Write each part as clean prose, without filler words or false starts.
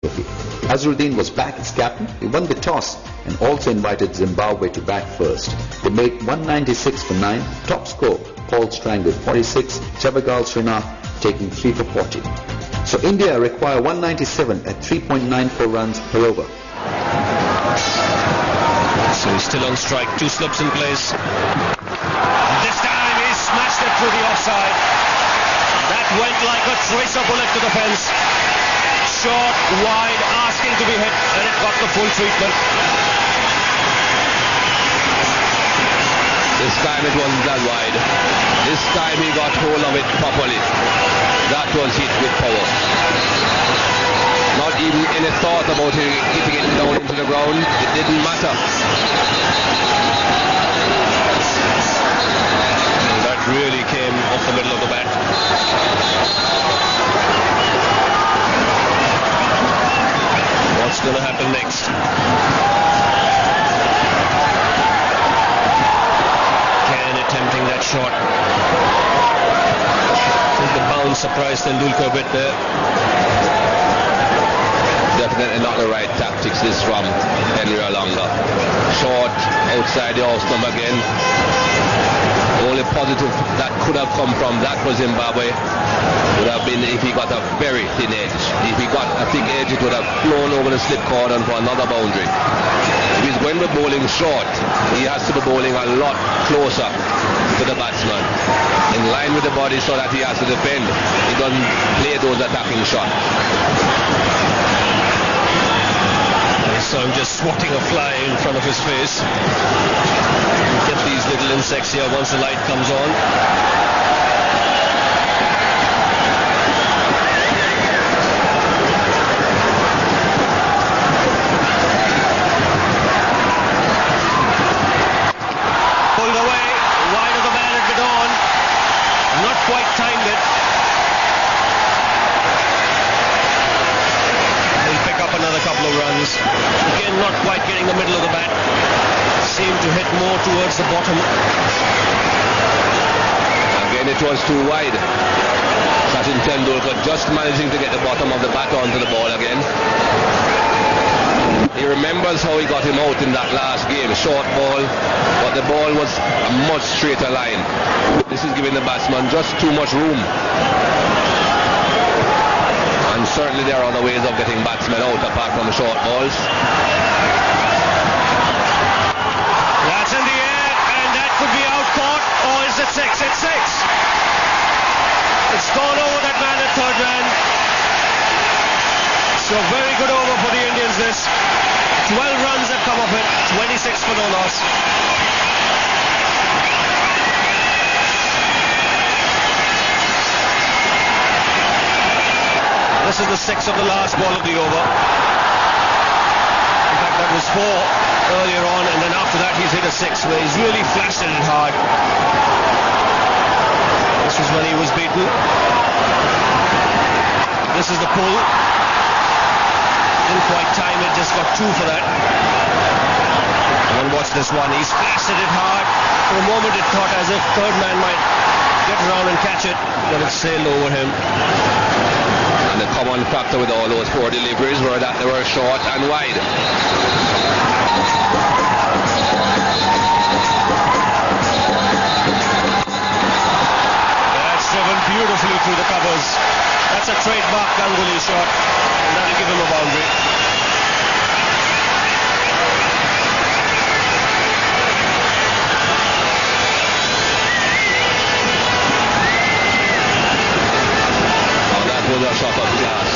Azharuddin was back as captain. He won the toss and also invited Zimbabwe to bat first. They made 196 for 9. Top score, Paul Strang with 46, Javagal Srinath taking 3 for 40. So India require 197 at 3.94 runs per over. So he's still on strike, 2 slips in place. This time he smashed it through the offside. That went like a tracer bullet to the fence. Short, wide, asking to be hit, and it got the full treatment. This time it wasn't that wide. This time he got hold of it properly. That was hit with power. Not even any thought about hitting it down into the ground. It didn't matter. And that really came off the middle of the bat. What's going to happen next? Again attempting that shot. I think the bounce surprised Tendulkar a bit there. Definitely not the right tactics this from Henry Alonga. Short, outside the off stump again. The only positive that could have come from that was Zimbabwe would have been if he got a very thin edge. If he got a thick edge, it would have flown over the slip cordon for another boundary. If he's going to be bowling short, he has to be bowling a lot closer to the batsman, in line with the body so that he has to defend. He doesn't play those attacking shots. So I'm just swatting a fly in front of his face. Get these little insects here once the light comes on. Pulled away, wide of the man at Gidon. Not quite timed it. Pick up another couple of runs. Again, not quite getting the middle of the bat. Seemed to hit more towards the bottom. Again, it was too wide. Sachin Tendulkar just managing to get the bottom of the bat onto the ball again. He remembers how he got him out in that last game. Short ball, but the ball was a much straighter line. This is giving the batsman just too much room. And certainly there are other ways of getting batsmen out apart from short balls. That's in the air, and that could be out caught, or is it 6? It's 6. It's gone over that man at third man. So very good over for the Indians this. 12 runs have come of it, 26 for no loss. This is the 6th of the last ball of the over. In fact, that was 4 earlier on, and then after that he's hit a 6 where he's really flashed it hard. This was when he was beaten. This is the pull. Didn't quite time it, just got 2 for that. And then watch this one. He's flashed it hard. For a moment it thought as if third man might get around and catch it, but it sailed over him. And the common factor with all those 4 deliveries were that they were short and wide. That's driven beautifully through the covers. That's a trademark Ganguly shot, and that'll give him a boundary. A shot of glass.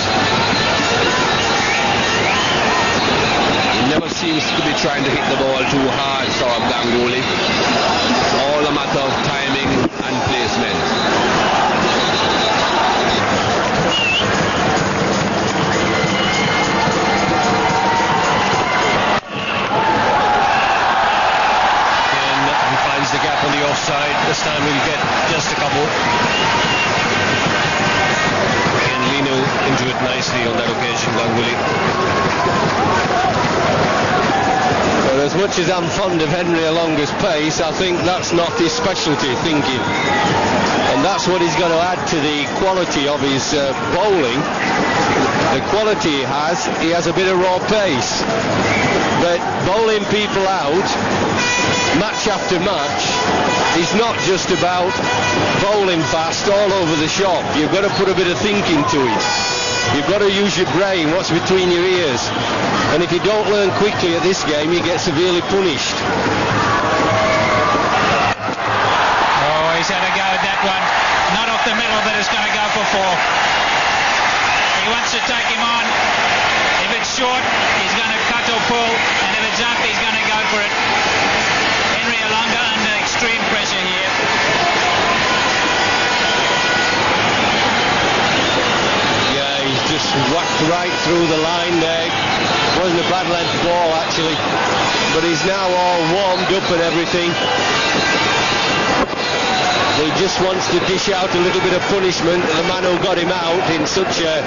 He never seems to be trying to hit the ball too hard, Saurabh Ganguly. It's all a matter of timing and placement. And he finds the gap on the offside. This time he'll get just a couple. Into it nicely on that occasion, Ganguly. Well, as much as I'm fond of Henry Alonga's pace, I think that's not his specialty, thinking. And that's what he's going to add to the quality of his bowling. the quality he has a bit of raw pace. But bowling people out match after match is not just about bowling fast all over the shop. You've got to put a bit of thinking to it. You've got to use your brain, what's between your ears. And if you don't learn quickly at this game, you get severely punished. Oh, he's had a go at that one. Not off the middle, but it's going to go for 4. He wants to take him on. If it's short, he's going to cut or pull. And if it's up, he's going to go for it. Henry Alonga under extreme pressure here. Just whacked right through the line there. Wasn't a bad length ball actually, but he's now all warmed up and everything. He just wants to dish out a little bit of punishment to the man who got him out in such a,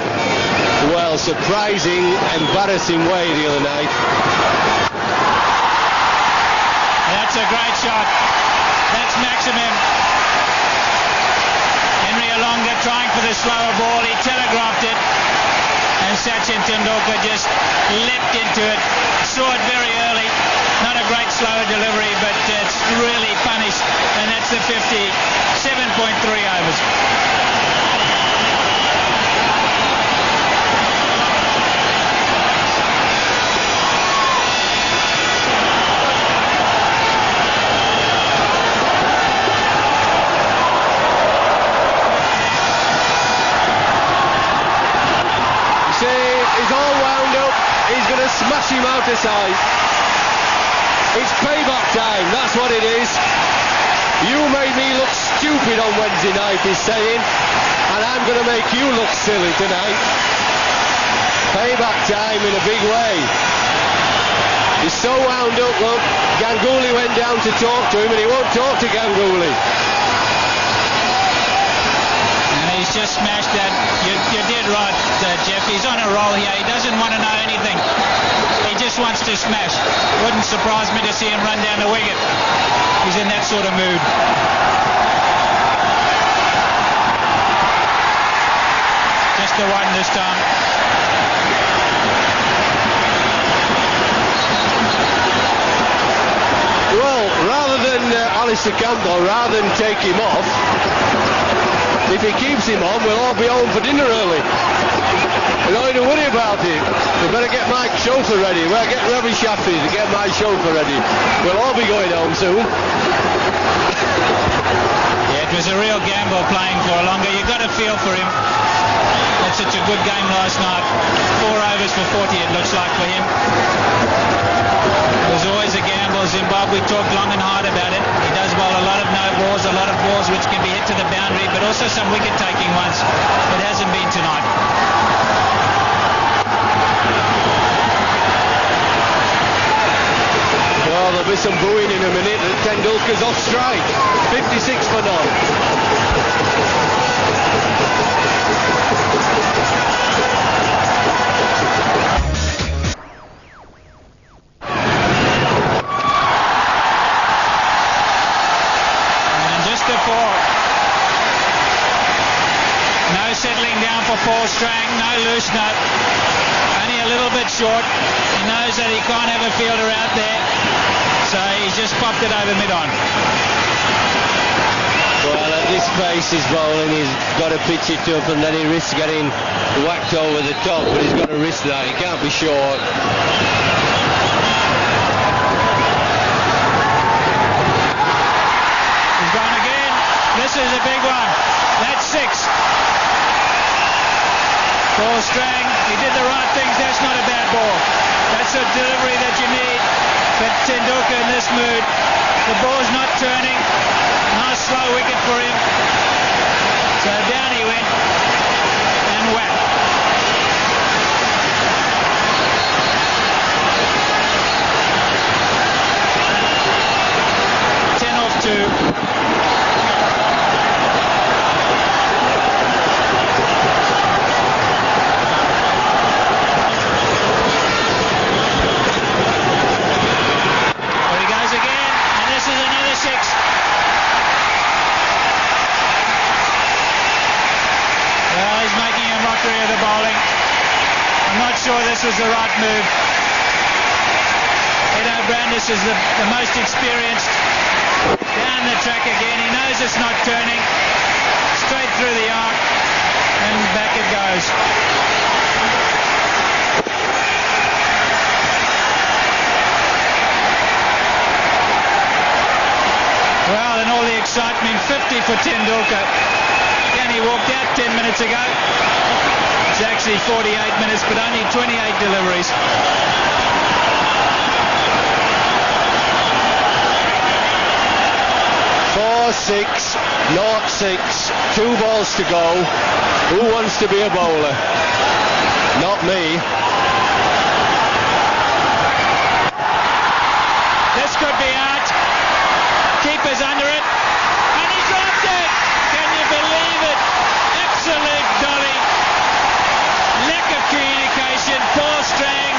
well, surprising, embarrassing way the other night. That's a great shot. That's maximum. Henry Alonga trying for the slower ball. He telegraphed it. And Sachin Tendulkar just leapt into it. Saw it very early. Not a great slower delivery, but it's really punished. And that's the 57.3 overs. He's all wound up. He's going to smash him out of sight. It's payback time, that's what it is. You made me look stupid on Wednesday night, he's saying, and I'm going to make you look silly tonight. Payback time in a big way. He's so wound up, look. Ganguly went down to talk to him, and he won't talk to Ganguly. He's just smashed that. You did right, Jeff. He's on a roll here. He doesn't want to know anything. He just wants to smash. Wouldn't surprise me to see him run down the wicket. He's in that sort of mood. Just the one this time. Well, rather than Alistair Campbell, rather than take him off, if he keeps him on, we'll all be home for dinner early. We don't need to worry about it. We better get my chauffeur ready. We'll get Ramesh happy to get my chauffeur ready. We'll all be going home soon. Yeah, it was a real gamble playing for Alonga. You've got to feel for him. Had such a good game last night. 4 overs for 40 it looks like for him. It was always a gamble. Zimbabwe talked long and hard about it. He does bowl a lot of no balls, a lot of balls which can be hit to the boundary, but also some wicket-taking ones. It hasn't been tonight. Well, there'll be some booing in a minute. Tendulkar's off strike. 56 for none. No settling down for Paul Strang, no loosener, only a little bit short. He knows that he can't have a fielder out there, so he's just popped it over mid-on. Well, at this pace he's bowling, he's got to pitch it up and then he risks getting whacked over the top, but he's got to risk that, he can't be short. He's gone again. This is a big one. That's 6. Paul Strang, he did the right things. That's not a bad ball. That's a delivery that you need. But Tendulkar in this mood, the ball's not turning. Nice slow wicket for him. So down he went and whack. mockery was the right move. Edo Brandis is the most experienced. Down the track again. He knows it's not turning. Straight through the arc. And back it goes. Well, and all the excitement, 50 for Tendulkar. Again, he walked out 10 minutes ago. It's actually 48 minutes, but only 28 deliveries. Six, not 6, 2 balls to go. Who wants to be a bowler? Not me. This could be out. Keeper's under it. And he dropped it. Can you believe it? Absolute dolly. Lack of communication. Paul Strang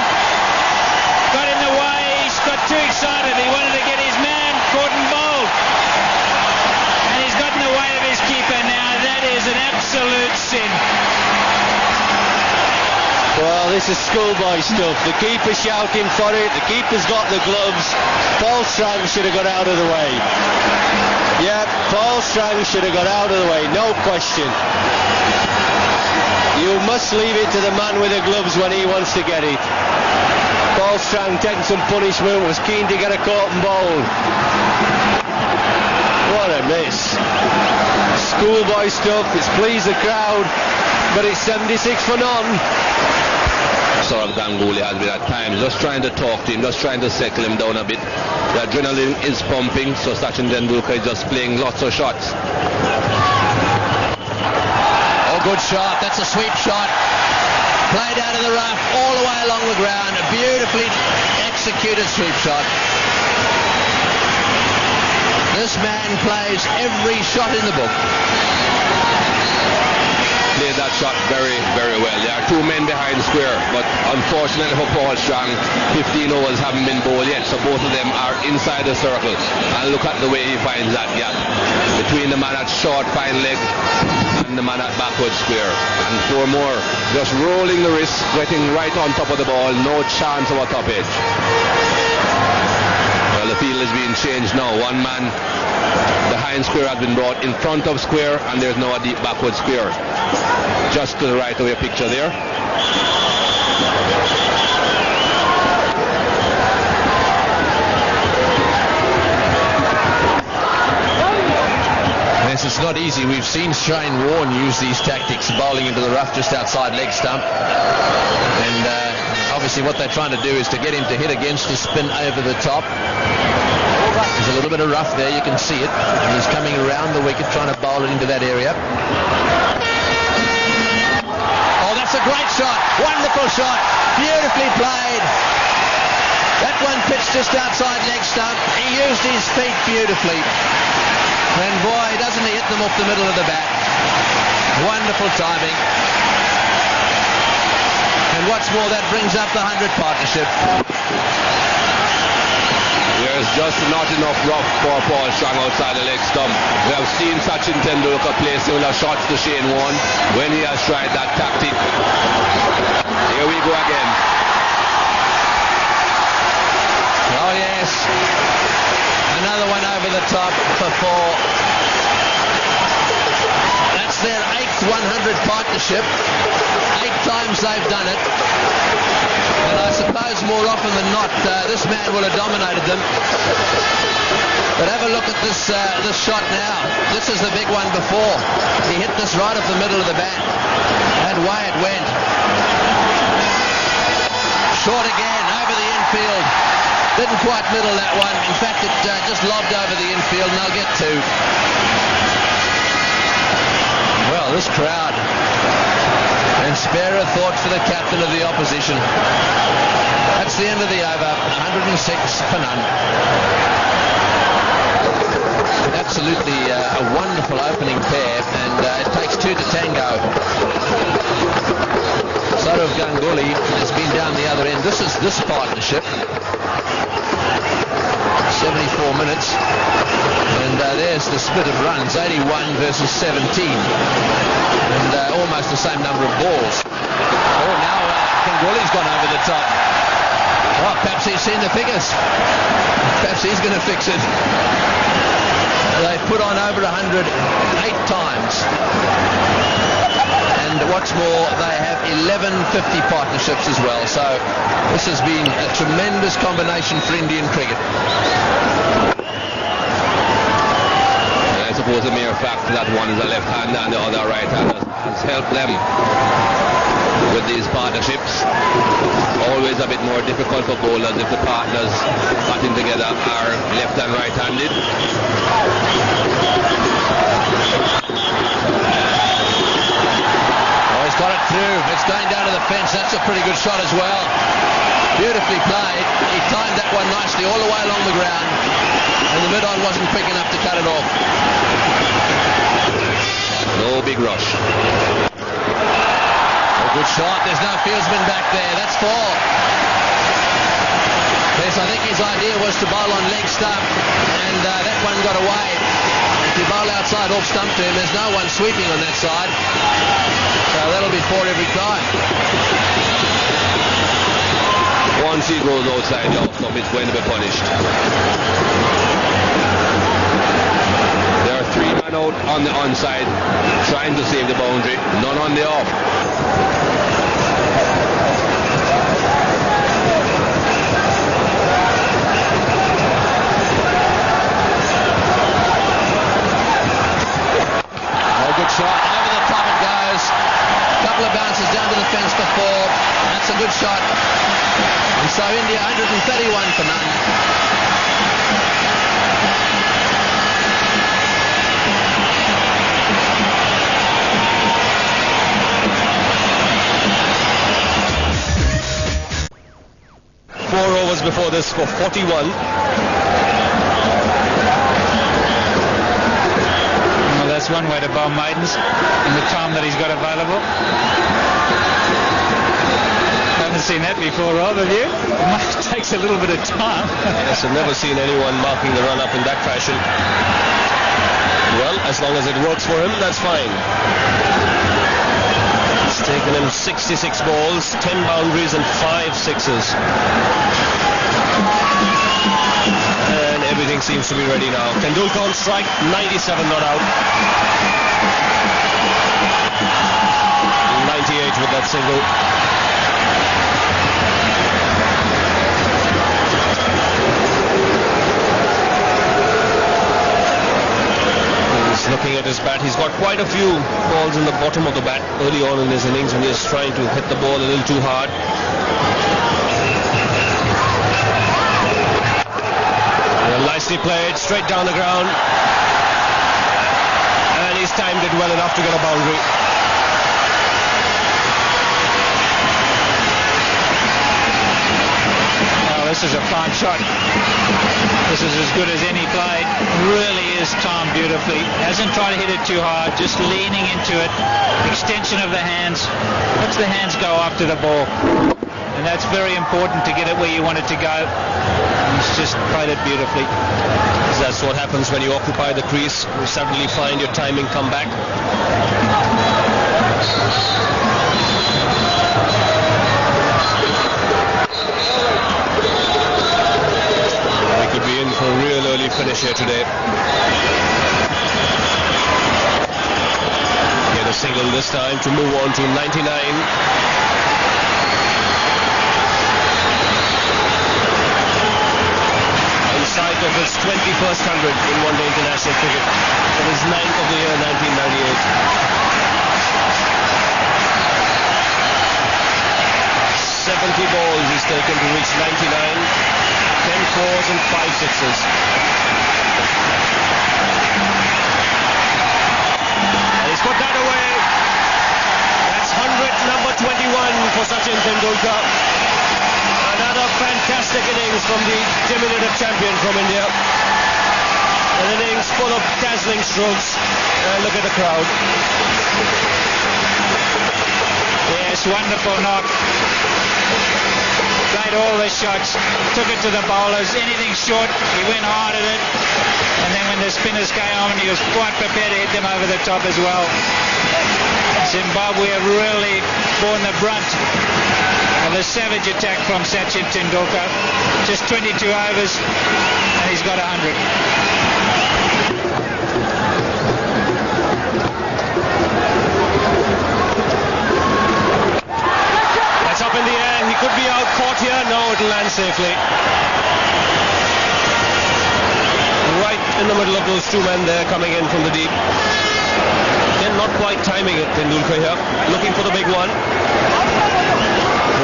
got in the way. He got too excited. He wanted to get his man caught and bowled. And he's got in the way of his keeper now. That is an absolute sin. Well, this is schoolboy stuff. The keeper shouting for it. The keeper's got the gloves. Paul Strang should have got out of the way. Yeah, Paul Strang should have got out of the way. No question. You must leave it to the man with the gloves when he wants to get it. Paul Strang taking some punishment, was keen to get a caught and bowl. What a miss. Schoolboy stuff. It's pleased the crowd, but it's 76 for none. Saurav Ganguly has been at times just trying to talk to him, just trying to settle him down a bit. The adrenaline is pumping, so Sachin Tendulkar is just playing lots of shots. Oh, good shot. That's a sweep shot. Played out of the rough, all the way along the ground. A beautifully executed sweep shot. This man plays every shot in the book. Played that shot very, very well. There are 2 men behind square, but unfortunately for Paul Strang, 15 overs haven't been bowled yet, so both of them are inside the circle. And look at the way he finds that gap between the man at short fine leg and the man at backward square. And 4 more, just rolling the wrist, getting right on top of the ball, no chance of a top edge. Well, the field is being changed now. One man behind square has been brought in front of square, and there's now a deep backward square. Just to the right of your picture there. Yes, it's not easy. We've seen Shane Warne use these tactics, bowling into the rough just outside leg stump. And obviously what they're trying to do is to get him to hit against the spin over the top. There's a little bit of rough there, you can see it. And he's coming around the wicket trying to bowl it into that area. Oh, that's a great shot. Wonderful shot. Beautifully played. That one pitched just outside leg stump. He used his feet beautifully. And boy, doesn't he hit them off the middle of the bat. Wonderful timing. And what's more, that brings up the 100 partnership. There's just not enough rough for Paul Strang outside the leg stump. We have seen Sachin Tendulkar play similar shots to Shane Warne when he has tried that tactic. Here we go again. Oh yes. Another one over the top for 4. That's their 8th 100 partnership. 8 times they've done it. And I suppose more often than not, this man will have dominated them. But have a look at this shot now. This is the big one before. He hit this right off the middle of the bat. And away it went. Short again, over the infield. Didn't quite middle that one. In fact, it just lobbed over the infield, and they'll get 2. Well, this crowd. And spare a thought for the captain of the opposition. That's the end of the over. 106 for none. Absolutely a wonderful opening pair, and it takes 2 to tango. Saurav Ganguly has been down the other end. This is this partnership. 74 minutes. And there's the split of runs, 81 versus 17. And almost the same number of balls. Oh, now second goal, he's gone over the top. Oh, perhaps he's seen the figures. Perhaps he's going to fix it. They've put on over 100 8 times. And what's more, they have 11 50 partnerships as well. So this has been a tremendous combination for Indian cricket. I suppose the mere fact that one is a left-hander and the other a right-hander has helped them with these partnerships. Always a bit more difficult for bowlers if the partners batting together are left and right-handed. Oh, he's got it through. It's going down to the fence. That's a pretty good shot as well. Beautifully played. He timed that one nicely all the way along the ground, and the mid-on wasn't quick enough to cut it off. No big rush. A good shot. There's no fieldsman back there. That's 4. Yes, I think his idea was to bowl on leg stump, and that one got away. If you bowl outside off stump to him, there's no one sweeping on that side. So that'll be 4 every time. Once he goes outside the off stump, it's going to be punished. There are 3 men out on the onside trying to save the boundary, none on the off. Good shot, over the top it goes. A couple of bounces down to the fence for 4. That's a good shot. And so India 131 for none. Four overs before this for 41. That's one way to bowl maidens in the time that he's got available. Haven't seen that before, Rob, have you? It takes a little bit of time. Yes, I've never seen anyone marking the run-up in that fashion. Well, as long as it works for him, that's fine. It's taken him 66 balls, 10 boundaries and 5 sixes. And everything seems to be ready now. Tendulkar on strike, 97 not out. 98 with that single. He's looking at his bat. He's got quite a few balls in the bottom of the bat early on in his innings when he's trying to hit the ball a little too hard. Nicely played, straight down the ground. And he's timed it well enough to get a boundary. Oh, this is a fine shot. This is as good as any played. Really is timed beautifully. Hasn't tried to hit it too hard, just leaning into it. Extension of the hands. Lets the hands go after the ball. And that's very important to get it where you want it to go. He's just played it beautifully. That's what happens when you occupy the crease. You suddenly find your timing come back. We could be in for a real early finish here today. Get a single this time to move on to 99. Sight of his 21st 100 in one-day international cricket. It is 9th of the year 1998. 70 balls he's taken to reach 99. 10 fours and 5 sixes. And he's put that away. That's 100 number 21 for Sachin Tendulkar. Another fantastic innings from the diminutive champion from India. An innings full of dazzling strokes. Look at the crowd. Yes, wonderful knock. Played all the shots. Took it to the bowlers. Anything short, he went hard at it. And then when the spinners came on, he was quite prepared to hit them over the top as well. Zimbabwe have really borne the brunt Another savage attack from Sachin Tendulkar. Just 22 overs and he's got 100. That's up in the air. He could be out caught here. No, it'll land safely. Right in the middle of those two men there coming in from the deep. Again, not quite timing it, Tendulkar here. Looking for the big one.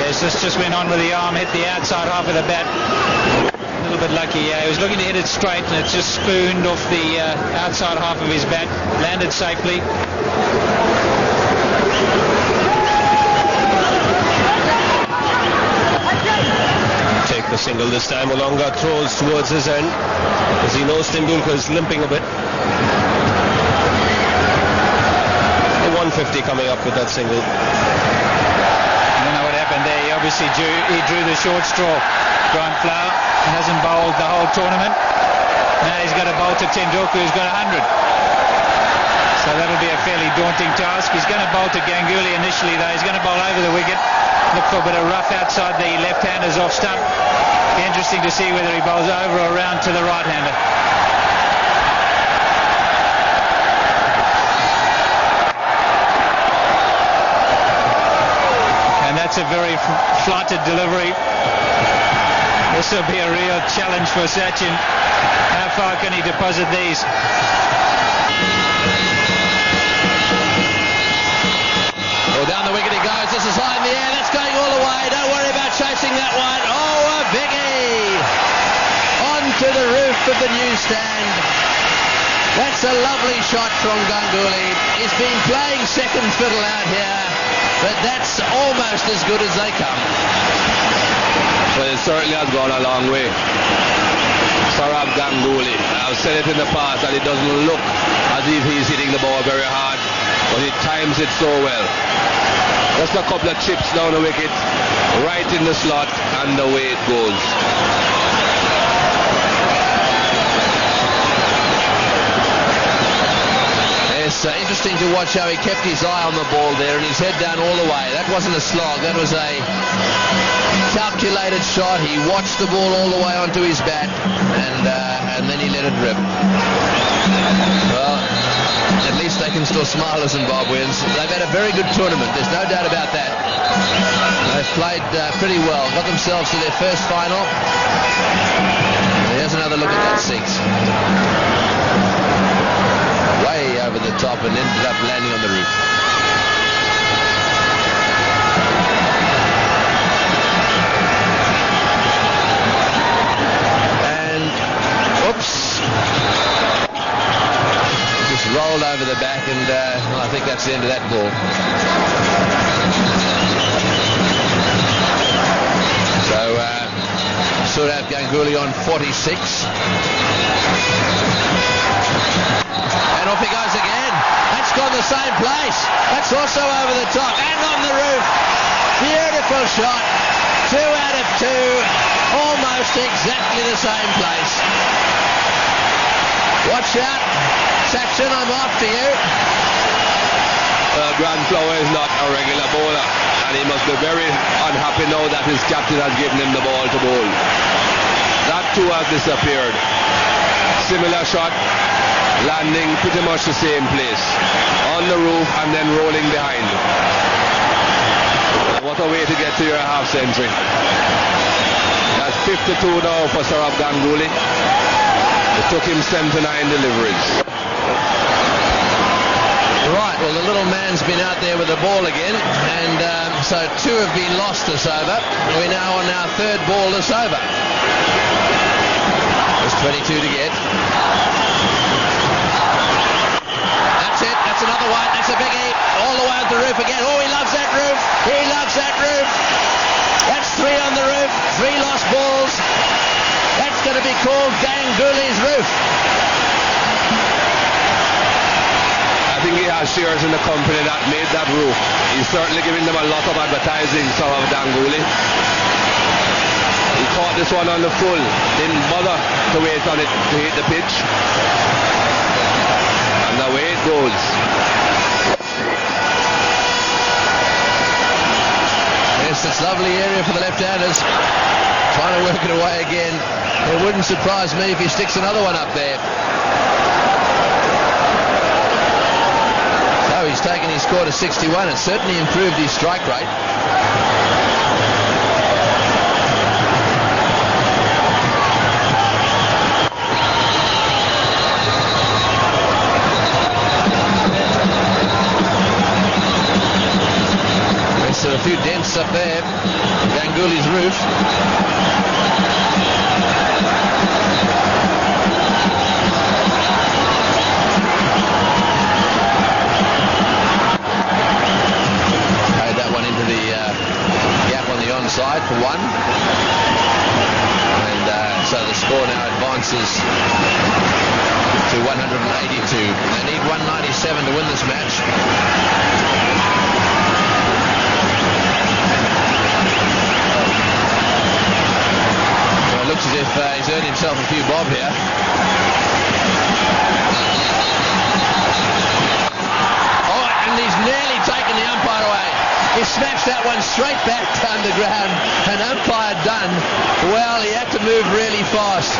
Yes, this just went on with the arm, hit the outside half of the bat. A little bit lucky, yeah. He was looking to hit it straight and it just spooned off the outside half of his bat. Landed safely. Take the single this time. Olonga throws towards his end as he knows Tendulkar is limping a bit. The 150 coming up with that single. I don't know what happened there. He obviously drew the short straw. Grant Flower hasn't bowled the whole tournament. Now he's got to bowl to Tendulkar, who's got 100. So that'll be a fairly daunting task. He's going to bowl to Ganguly initially, though. He's going to bowl over the wicket. Look for a bit of rough outside the left-handers off stump. Be interesting to see whether he bowls over or around to the right-hander. And that's a very flighted delivery. This will be a real challenge for Sachin. How far can he deposit these? Well, down the wicket he goes. This is high in the air. That's going all the way. Don't worry about chasing that one. Oh, a biggie! Onto the roof of the newsstand. That's a lovely shot from Ganguly. He's been playing second fiddle out here, but that's almost as good as they come. Well, it certainly has gone a long way. Saurabh Ganguly. I've said it in the past that it doesn't look as if he's hitting the ball very hard, but he times it so well. Just a couple of chips down the wicket, right in the slot, and away it goes. It's interesting to watch how he kept his eye on the ball there and his head down all the way. That wasn't a slog, that was a calculated shot. He watched the ball all the way onto his bat and then he let it rip. Well, at least they can still smile as Zimbabweans. They've had a very good tournament, there's no doubt about that. They've played pretty well, got themselves to their first final. Here's another look at that six. Way over the top and ended up landing on the roof. And oops, just rolled over the back, and I think that's the end of that ball. So Saurabh Ganguly on 46. And off he goes again. That's gone the same place. That's also over the top and on the roof. Beautiful shot. 2 out of 2. Almost exactly the same place. Watch out. Sachin, I'm after you. Grant Flower is not a regular bowler, and he must be very unhappy now that his captain has given him the ball to bowl. That too has disappeared. Similar shot, landing pretty much the same place, on the roof and then rolling behind. What a way to get to your half century. That's 52 now for Saurabh Ganguly. It took him 79 deliveries. Right, well the little man's been out there with the ball again, and so 2 have been lost this over. We're now on our 3rd ball this over. There's 22 to get. That's it, that's another one, that's a biggie. All the way on the roof again. Oh, he loves that roof. He loves that roof. That's 3 on the roof, 3 lost balls. That's going to be called Ganguly's roof. I think he has shares in the company that made that roof. He's certainly giving them a lot of advertising, Saurabh Ganguly. He caught this one on the full, didn't bother to wait on it to hit the pitch. And away it goes. Yes, it's lovely area for the left-handers. Trying to work it away again. It wouldn't surprise me if he sticks another one up there. So he's taken his score to 61. It's certainly improved his strike rate. So a few dents up there, Ganguly's roof. Played that one into the gap on the onside for one. And so the score now advances to 182. They need 197 to win this match. Looks as if he's earned himself a few bob here. Oh, and he's nearly taken the umpire away. He smashed that one straight back down the ground. An umpire done. Well, he had to move really fast.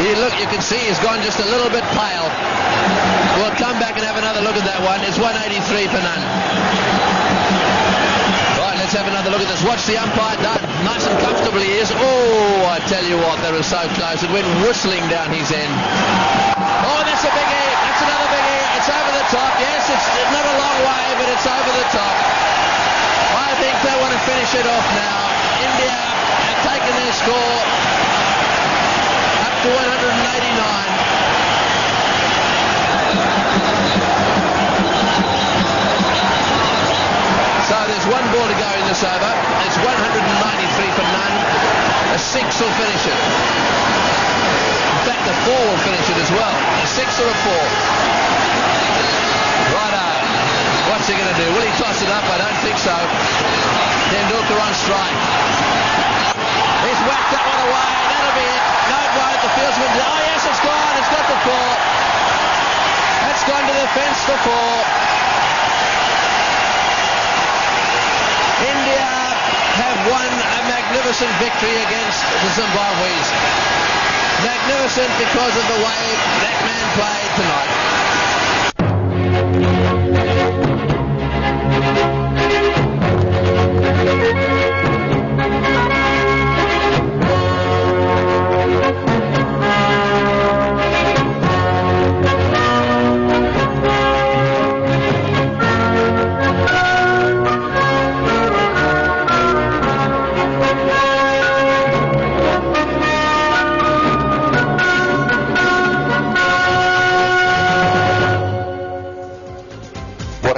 You can see he's gone just a little bit pale. We'll come back and have another look at that one. It's 183 for none. Let's have another look at this. Watch the umpire done. Nice and comfortable he is. Oh, I tell you what, they were so close. It went whistling down his end. Oh, that's a big E. That's another big E. It's over the top. Yes, it's not a long way, but it's over the top. I think they want to finish it off now. India have taken their score up to 189. So there's one ball to go in this over. It's 193 for none. A 6 will finish it. In fact, a 4 will finish it as well. A 6 or a 4. Righto. What's he going to do? Will he toss it up? I don't think so. Tendulkar on strike. He's whacked that one away. That'll be it. No, it won't. The fieldsman. Oh, yes, it's gone. It's got the 4. That's gone to the fence for 4. India have won a magnificent victory against the Zimbabweans. Magnificent because of the way that man played tonight.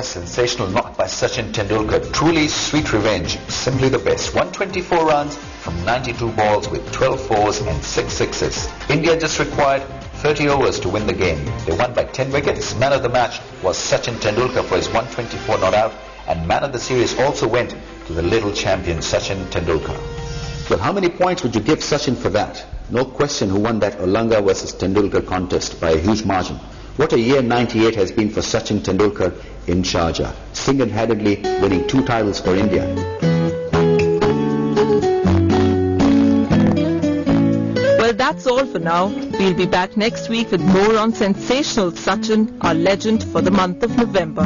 Sensational knock by Sachin Tendulkar. Truly sweet revenge. Simply the best. 124 runs from 92 balls with 12 fours and 6 sixes. India just required 30 overs to win the game. They won by 10 wickets. Man of the match was Sachin Tendulkar for his 124 not out, and man of the series also went to the little champion Sachin Tendulkar. Well, how many points would you give Sachin for that? No question who won that Olanga versus Tendulkar contest by a huge margin. What a year 98 has been for Sachin Tendulkar in Sharjah, single-handedly winning 2 titles for India. Well, that's all for now. We'll be back next week with more on sensational Sachin, our legend for the month of November.